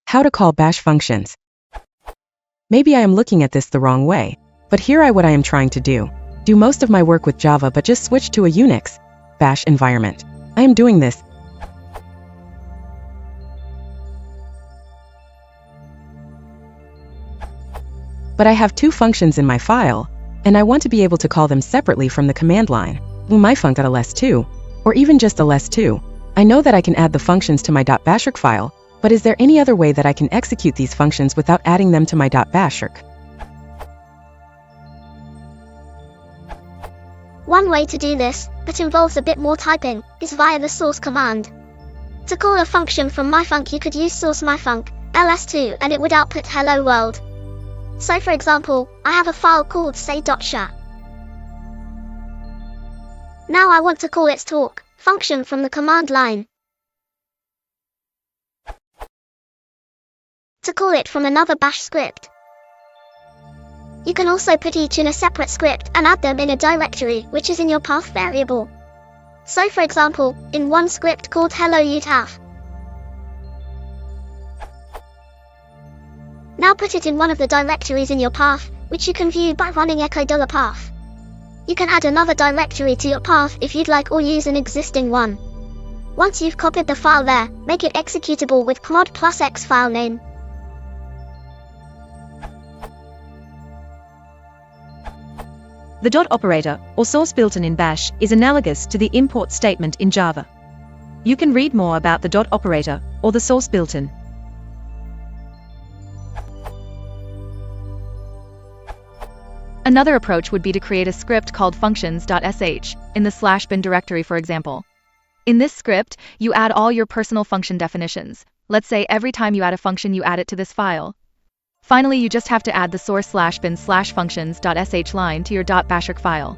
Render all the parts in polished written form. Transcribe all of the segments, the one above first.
How to call bash functions. Maybe I am looking at this the wrong way, but here I what I am trying to do. Do most of my work with Java but just switch to a Unix bash environment. I am doing this. But I have two functions in my file, and I want to be able to call them separately from the command line. myfunc.ls2, or even just ls2. I know that I can add the functions to my .bashrc file, but is there any other way that I can execute these functions without adding them to my .bashrc? One way to do this, that involves a bit more typing, is via the source command. To call a function from myfunc, you could use source myfunc, ls2, and it would output hello world. So for example, I have a file called say.sha. Now I want to call its talk function from the command line. To call it from another bash script. You can also put each in a separate script and add them in a directory which is in your path variable. So for example, in one script called hello utaf. Now put it in one of the directories in your path, which you can view by running echo $path. You can add another directory to your path if you'd like, or use an existing one. Once you've copied the file there, make it executable with commod +x file name. The dot operator, or source built-in in bash, is analogous to the import statement in Java. You can read more about the dot operator, or the source built-in. Another approach would be to create a script called functions.sh, in the /bin directory for example. In this script, you add all your personal function definitions. Let's say every time you add a function you add it to this file. Finally, you just have to add the source /bin/functions.sh line to your .bashrc file.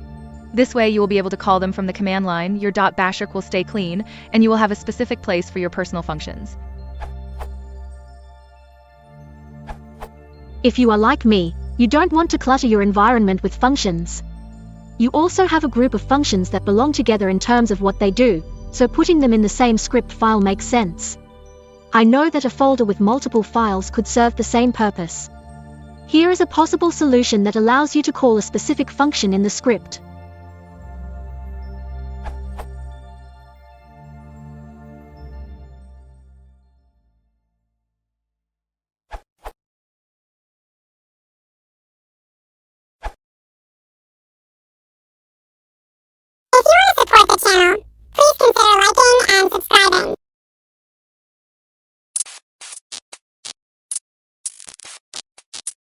This way you will be able to call them from the command line, your .bashrc will stay clean, and you will have a specific place for your personal functions. If you are like me, you don't want to clutter your environment with functions. You also have a group of functions that belong together in terms of what they do, so putting them in the same script file makes sense. I know that a folder with multiple files could serve the same purpose. Here is a possible solution that allows you to call a specific function in the script.